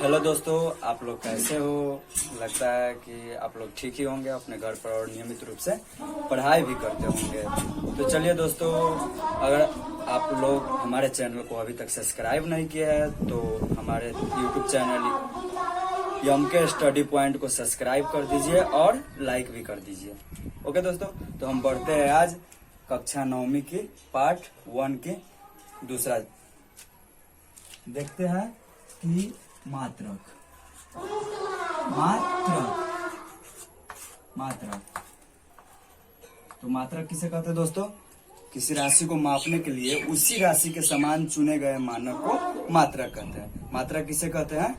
Hello दोस्तों, आप लोग कैसे हो? लगता है कि आप लोग ठीक ही होंगे, अपने घर पर और नियमित रूप से पढ़ाई भी करते होंगे। तो चलिए दोस्तों, अगर आप लोग हमारे चैनल को अभी तक सब्सक्राइब नहीं किया है तो हमारे यूट्यूब चैनल यम के स्टडी पॉइंट को सब्सक्राइब कर दीजिए और लाइक भी कर दीजिए। ओके दोस्तों, तो हम बढ़ते हैं आज कक्षा 9वीं की पार्ट 1 की दूसरा। देखते हैं कि मात्रक तो मात्रक किसे कहते हैं दोस्तों? किसी राशि को मापने के लिए उसी राशि के समान चुने गए मानक को मात्रक कहते हैं। मात्रक किसे कहते हैं?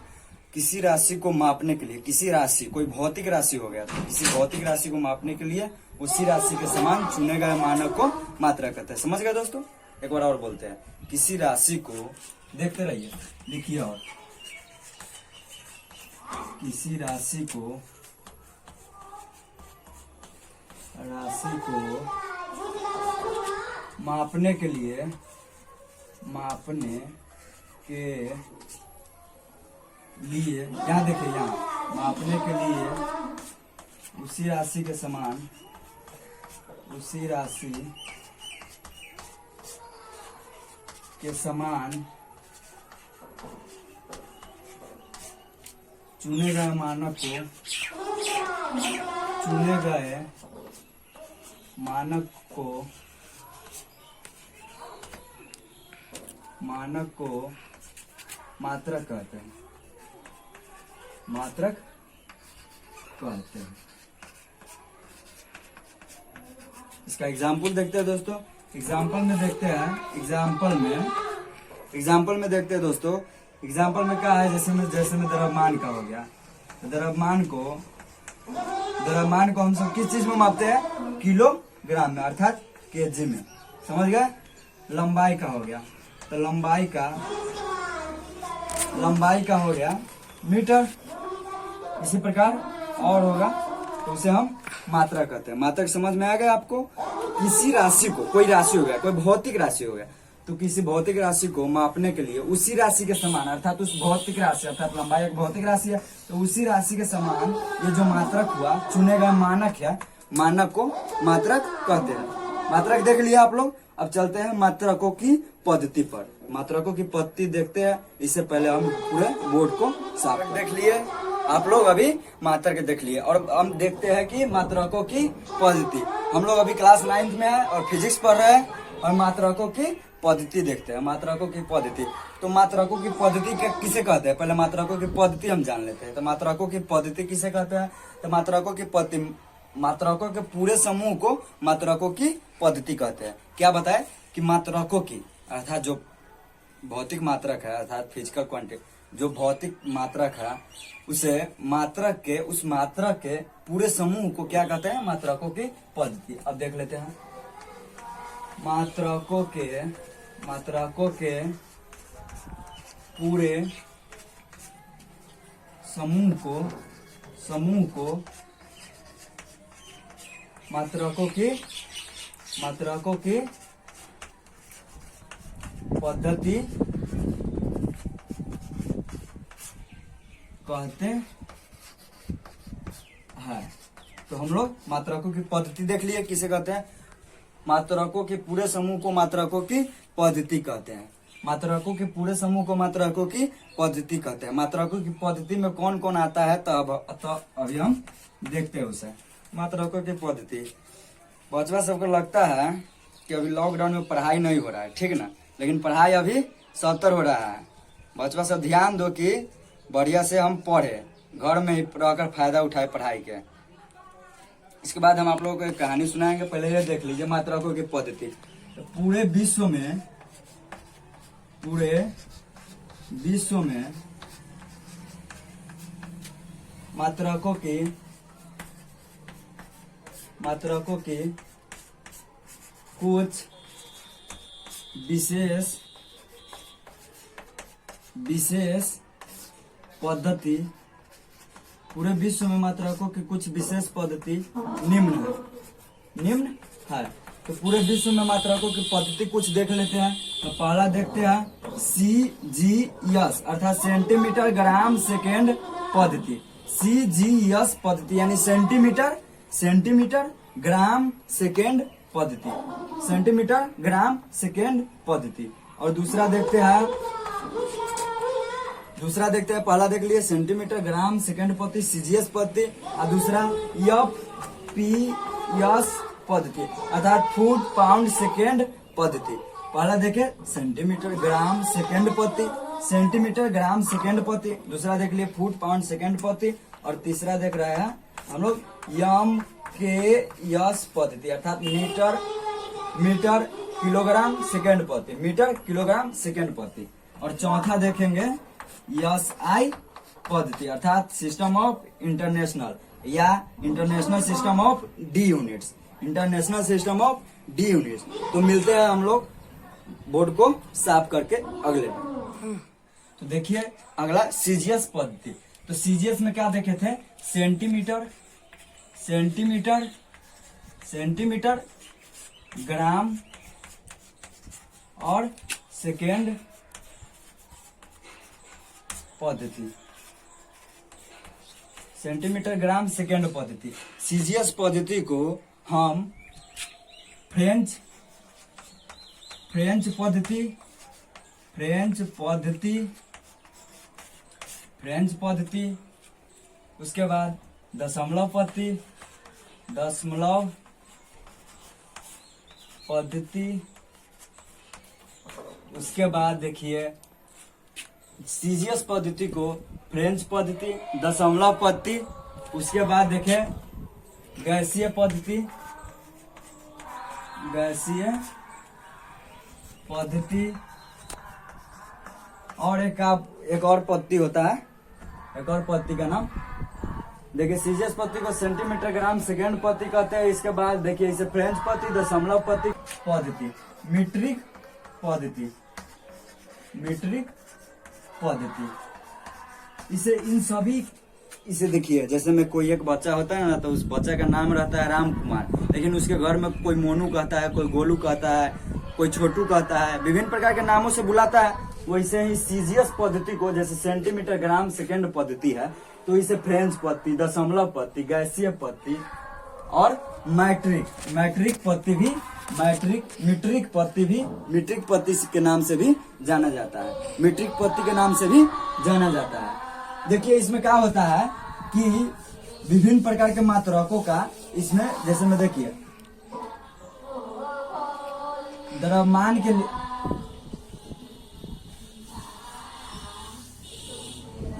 किसी राशि को मापने के लिए, किसी राशि, कोई भौतिक राशि हो गया तो किसी भौतिक राशि को मापने के लिए उसी राशि के समान चुने गए मानक को मात्रक कहते हैं। समझ गए दोस्तों? एक बार और बोलते हैं, किसी राशि को, देखते रहिए, लिखिए, और किसी राशि को मापने के लिए यहाँ देखिए, यहाँ मापने के लिए उसी राशि के समान, उसी राशि के समान चुने गए मानक को मात्रक कहते हैं। मात्रक कहते हैं। इसका एग्जाम्पल देखते हैं दोस्तों। एग्जाम्पल में देखते हैं दोस्तों। एग्जाम्पल में क्या है? जैसे में द्रव्यमान का हो गया, तो द्रव्यमान को हम सब किस चीज में मापते हैं? किलोग्राम में, अर्थात केजी में। समझ गए? लंबाई का हो गया, तो लंबाई का हो गया मीटर। इसी प्रकार और होगा तो उसे हम मात्रक कहते हैं। मात्रक समझ में आ गया आपको? किसी राशि को, कोई राशि हो गया, कोई भौतिक राशि हो गया, तो किसी भौतिक राशि को मापने के लिए उसी राशि के समान, अर्थात उस भौतिक राशि, अर्थात लंबाई एक भौतिक राशि है, तो उसी राशि के समान ये जो मात्रक हुआ, चुने गए मानक है, मानक को मात्रक कहते हैं। मात्रक देख लिया आप लोग। अब चलते हैं मात्रकों की पद्धति पर। मात्रकों की पद्धति देखते हैं। इससे पहले हम पूरे बोर्ड को साफ देख लिए आप लोग, अभी मात्रक देख लिए, और हम देखते हैं कि मात्रकों की पद्धति। हम लोग अभी क्लास 9th में है और फिजिक्स पढ़ रहे हैं, और मात्रकों की पद्धति देखते हैं। मात्रकों की पद्धति, तो मात्रकों की पद्धति किसे कहते हैं? पहले मात्रकों की पद्धति हम जान लेते हैं। तो मात्रकों की पद्धति किसे कहते हैं? तो मात्रकों के पूरे समूह को मात्रकों की पद्धति कहते हैं। क्या बताए? कि मात्रकों की, अर्थात जो भौतिक मात्रक है, अर्थात फिजिकल क्वांटिटी, जो भौतिक मात्रक है, उसे उस मात्रक के पूरे समूह को क्या कहते हैं? मात्रकों की पद्धति। अब देख लेते हैं। मात्रकों के पूरे समूह को मात्रकों की पद्धति कहते हैं। तो हम लोग मात्रकों की पद्धति देख लिए, किसे कहते हैं? मात्रकों के पूरे समूह को मात्रकों की पद्धति कहते हैं। मात्रकों के पूरे समूह को मात्रकों की पद्धति कहते हैं। मात्रकों की पद्धति में कौन कौन आता है, तब अभी हम देखते हैं उसे। मात्रकों की पद्धति, बचवा सबको लगता है कि अभी लॉकडाउन में पढ़ाई नहीं हो रहा है, ठीक ना? लेकिन पढ़ाई अभी 70 हो रहा है। बचवा सब ध्यान दो कि बढ़िया से हम पढ़े, घर में ही रहकर फायदा उठाए पढ़ाई के। इसके बाद हम आप लोगों को एक कहानी सुनाएंगे। पहले ये देख लीजिए मात्रकों की पद्धति। तो पूरे विश्व में मात्रकों की कुछ विशेष पद्धति, पूरे विश्व में मात्रकों की कुछ विशेष पद्धति निम्न है। तो पूरे विश्व में मात्रकों की पद्धति कुछ देख लेते हैं। तो पहला देखते हैं CGS अर्थात सेंटीमीटर ग्राम सेकेंड पद्धति। CGS पद्धति यानी सेंटीमीटर ग्राम सेकेंड पद्धति, सेंटीमीटर ग्राम सेकेंड पद्धति। और दूसरा देखते हैं, पहला देख लिए सेंटीमीटर ग्राम सेकेंड पद्धति CGS पद्धति, और दूसरा FPS पद्धति अर्थात फुट पाउंड सेकेंड पद्धति। पहला देखे सेंटीमीटर ग्राम सेकेंड पद्धति, सेंटीमीटर ग्राम सेकेंड पद्धति, दूसरा देख लिए फुट पाउंड सेकेंड पद्धति, और तीसरा देख रहे हैं हम लोग MKS पद्धति अर्थात मीटर किलोग्राम सेकेंड पद्धति, मीटर किलोग्राम सेकेंड पद्धति। और चौथा देखेंगे SI पद्धति अर्थात सिस्टम ऑफ इंटरनेशनल या international system of D units, international system of D units. तो मिलते हैं हम लोग बोर्ड को साफ करके अगले में। तो देखिए अगला CGS पद्धति। तो CGS में क्या देखे थे, सेंटीमीटर ग्राम और सेकेंड पद्धति, सेंटीमीटर ग्राम सेकेंड पद्धति। CGS पद्धति को हम फ्रेंच पद्धति, उसके बाद दशमलव पद्धति, उसके बाद देखिए CGS पद्धति को फ्रेंच पद्धति, दशमलव पद्धति, उसके बाद देखें गैसीय पद्धति, और एक और पद्धति होता है, एक और पद्धति का नाम देखिए CGS पद्धति को सेंटीमीटर ग्राम सेकेंड पद्धति कहते हैं। इसके बाद देखिए इसे फ्रेंच पद्धति, दशमलव पद्धति, मीट्रिक पद्धति। इसे देखिए जैसे में कोई एक बच्चा होता है ना, तो उस बच्चा का नाम रहता है राम कुमार, लेकिन उसके घर में कोई मोनू कहता है, कोई गोलू कहता है, कोई छोटू कहता है, विभिन्न प्रकार के नामों से बुलाता है। वैसे ही CGS पद्धति को जैसे सेंटीमीटर ग्राम सेकेंड पद्धति है, तो इसे फ्रेंच पद्धति, दशमलव पद्धति, गैसीय पद्धति और मीट्रिक पद्धति के नाम से भी जाना जाता है, मीट्रिक पद्धति के नाम से भी जाना जाता है। देखिए इसमें क्या होता है कि विभिन्न प्रकार के मात्रकों का इसमें जैसे में देखिए द्रव्यमान के लिए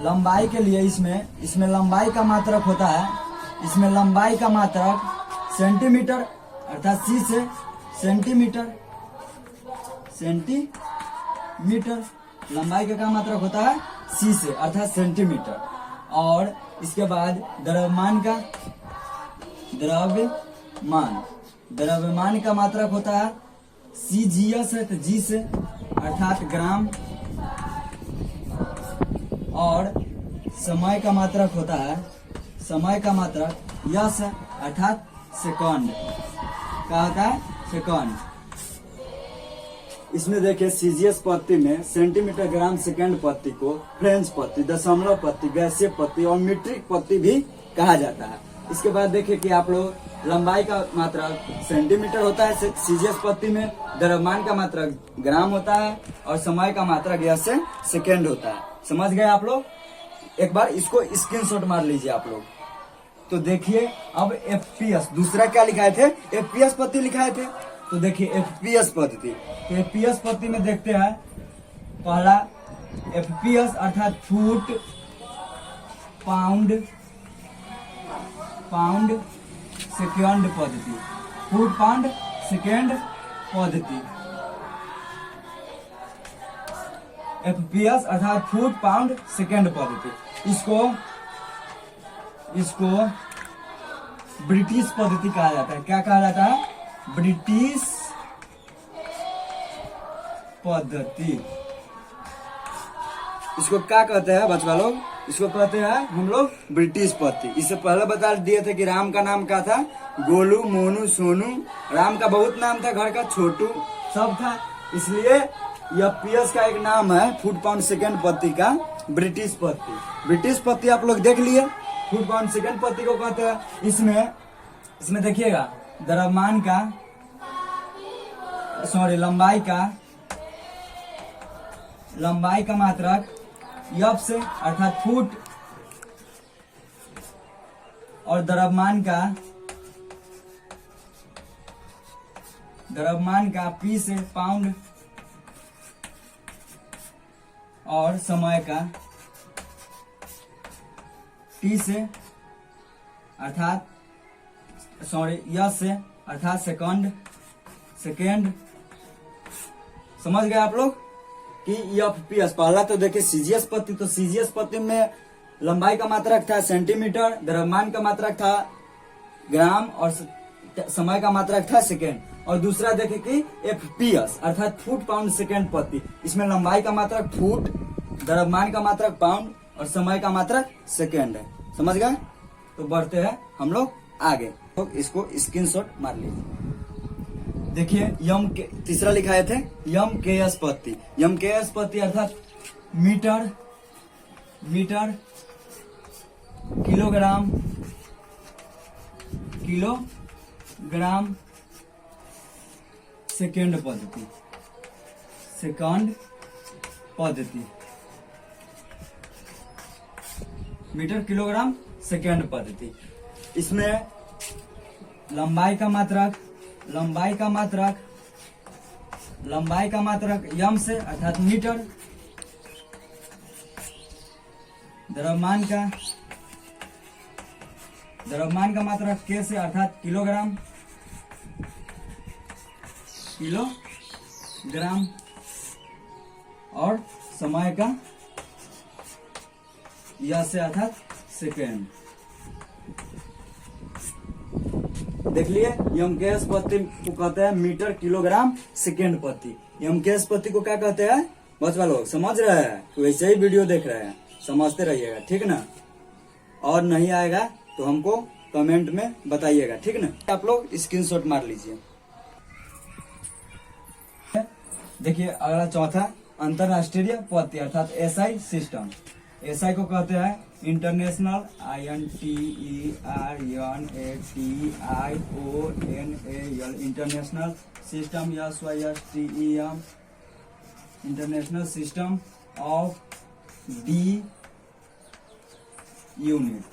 लंबाई के लिए इसमें लंबाई का मात्रक होता है, इसमें लंबाई का मात्रक सेंटीमीटर अर्थात C से सेंटीमीटर लंबाई का क्या मात्रक होता है, C से अर्थात सेंटीमीटर। और इसके बाद द्रव्यमान का मात्रक होता है CGS है तो G से अर्थात ग्राम, और समय का मात्रक होता है, समय का मात्रक यस है अर्थात सेकंड, क्या होता है, सेकंड। इसमें देखिए CGS पद्धति में सेंटीमीटर ग्राम सेकेंड पद्धति को फ्रेंच पद्धति, दशमलव पद्धति, गैसीय पद्धति और मीट्रिक पद्धति भी कहा जाता है। इसके बाद देखिए कि आप लोग लंबाई का मात्रक सेंटीमीटर होता है CGS पद्धति में, द्रव्यमान का मात्रक ग्राम होता है और समय का मात्रक यह से सेकेंड होता है। समझ गए आप लोग? एक बार इसको स्क्रीनशॉट मार लीजिए आप लोग। तो देखिए अब FPS दूसरा क्या लिखाए थे, FPS पद्धति लिखाए थे। तो देखिए FPS पद्धति, तो FPS पद्धति में देखते हैं पहला FPS अर्थात फुट पाउंड सेकेंड पद्धति, फुट पाउंड सेकेंड पद्धति। FPS अर्थात फुट पाउंड सेकेंड पद्धति। इसको ब्रिटिश पद्धति कहा जाता है। क्या कहा जाता है? ब्रिटिश पद्धति। इसको क्या कहते हैं बच्चा लोग? इसको कहते हैं हम लोग ब्रिटिश पत्ती। इससे पहले बता दिए थे कि राम का नाम क्या था, गोलू, मोनू, सोनू। राम का बहुत नाम था, घर का छोटू सब था, इसलिए यह पीएस का एक नाम है फुट पाउंड सेकेंड पत्ती का, ब्रिटिश पत्ती। ब्रिटिश पत्ती आप लोग देख लिए, फुट पाउंड सेकेंड पत्ती को कहते हैं। इसमें देखिएगा द्रव्यमान का, सॉरी लंबाई का मात्रक यप से अर्थात फुट, और द्रव्यमान का पी से पाउंड, और समय का टी से अर्थात यस से अर्थात सेकेंड। समझ गए आप लोग कि एफ पी एस। पहला तो देखिए सीजीएस पत्ती, तो सीजीएस पत्ती में लंबाई का मात्रक था सेंटीमीटर, द्रव्यमान का मात्रक था ग्राम, और समय का मात्रक था सेकेंड। और दूसरा देखे कि एफपीएस अर्थात फुट पाउंड सेकेंड पत्ती, इसमें लंबाई का मात्रक फुट, द्रव्यमान का मात्रक पाउंड, और समय का मात्रक सेकेंड है। समझ गए? तो बढ़ते हैं हम लोग आगे, तो इसको स्क्रीनशॉट मार लीजिए। देखिए तीसरा लिखाए थे यम के एस पत्ती। यम के एस पत्ती अर्थात मीटर किलोग्राम सेकेंड पद्धति, मीटर किलोग्राम सेकेंड पद्धति। इसमें लंबाई का मात्रक यम से अर्थात मीटर, द्रव्यमान का मात्रक के से अर्थात किलोग्राम, और समय का या से अर्थात सेकेंड। देख लिए यम के एस पत्ती को कहते हैं मीटर किलोग्राम सेकेंड पत्ती। यम के एस पत्ती को क्या कहते हैं बच्चा लोग समझ रहे हैं? तो वैसे ही वीडियो देख रहे हैं, समझते रहिएगा, ठीक ना? और नहीं आएगा तो हमको कमेंट में बताइएगा, ठीक ना? आप लोग स्क्रीनशॉट मार लीजिए। देखिए अगला चौथा अंतरराष्ट्रीय पत्ती अर्थात एसआई सिस्टम। एसआई को कहते हैं international, INTERNATIONAL, international system, SYSTEM, international system of D unit.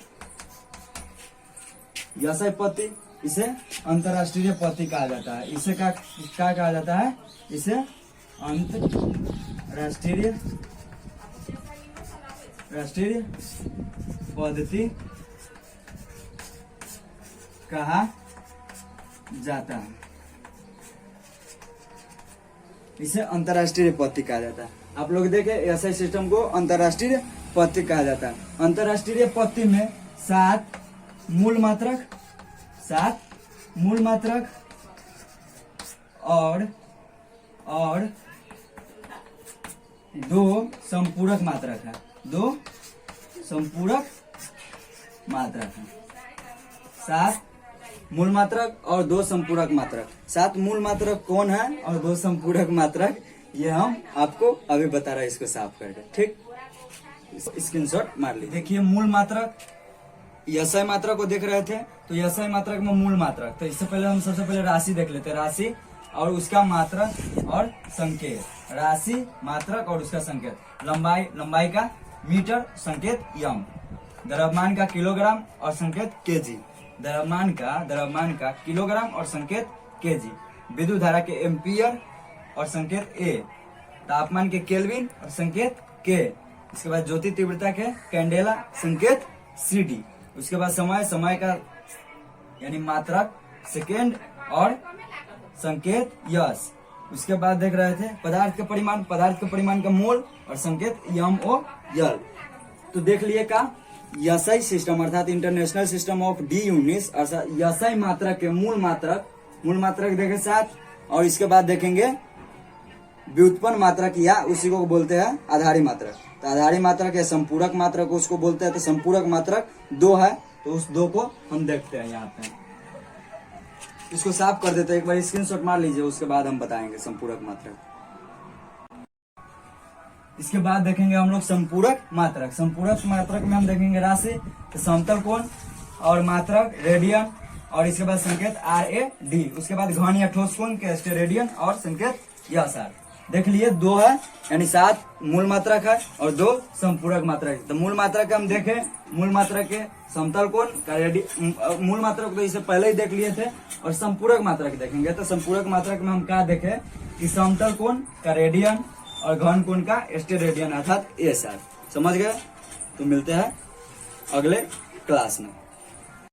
SI पत्ती, इसे अंतरराष्ट्रीय पत्ती कहा जाता है। इसे क्या कहा जाता है? इसे अंतरराष्ट्रीय पद्धति कहा जाता है। इसे अंतरराष्ट्रीय पत्ती कहा जाता है। आप लोग देखें एसआई सिस्टम को अंतरराष्ट्रीय पत्ती कहा जाता है। अंतरराष्ट्रीय पत्ती में 7 मूल मात्रक और 2 संपूरक मात्रक है। 2 संपूरक मात्रक है। 7 मूल मात्रक और 2 संपूरक मात्रक। 7 मूल मात्रक कौन है और 2 संपूरक मात्रक, ये हम आपको अभी बता रहे हैं, इसको साफ करके, ठीक? स्क्रीनशॉट मार लीजिए। देखिए मूल मात्रक, एसआई मात्रक को देख रहे थे, तो एसआई मात्रक में मूल मात्रक, तो इससे पहले हम सबसे पहले राशि देख लेते हैं। राशि और उसका मात्रक और संकेत। राशि, मात्रक और उसका संकेत। लंबाई का मीटर, संकेत यम। द्रव्यमान का किलोग्राम और संकेत केजी। द्रव्यमान का किलोग्राम और संकेत केजी। विद्युत धारा के एम्पियर और संकेत ए। तापमान के केल्विन और संकेत के। इसके बाद ज्योति तीव्रता के कैंडेला, संकेत सीडी। उसके बाद समय का यानी मात्रक सेकेंड और संकेत यस। उसके बाद देख रहे थे पदार्थ के परिमाण का मोल और संकेत यम ओ यल। तो देख लिए का एसआई सिस्टम अर्थात international system of D units अर्थात एसआई मात्रक के मूल मात्रक देखे 7, और इसके बाद देखेंगे व्युत्पन्न मात्रक या उसी को बोलते हैं आधारी मात्रक। तो आधारी मात्रक या संपूरक मात्रक उसको बोलते हैं। तो संपूरक मात्रक 2 है, तो उस 2 को हम देखते हैं यहाँ पे। इसको साफ कर देते हैं, एक बार स्क्रीनशॉट मार लीजिए, उसके बाद हम बताएंगे संपूरक मात्रक। इसके बाद देखेंगे हम लोग संपूरक मात्रक। संपूरक मात्रक में हम देखेंगे राशि, तो समतल कोण और मात्रक रेडियन, और इसके बाद संकेत RAD। उसके बाद घन या ठोस कोण के रेडियन और संकेत यह सार। देख लिए 2 है, यानी 7 मूल मात्रक है और 2 संपूरक मात्रक है। तो मूल मात्रक हम देखें, मूल मात्रक के समतल कोण का मूल मात्रक तो इसे पहले ही देख लिए थे, और संपूरक मात्रक देखेंगे। तो संपूरक मात्रक में हम क्या देखें कि समतल कोण का रेडियन और घन कोण का रेडियन अर्थात SR। समझ गए? तो मिलते हैं अगले क्लास में।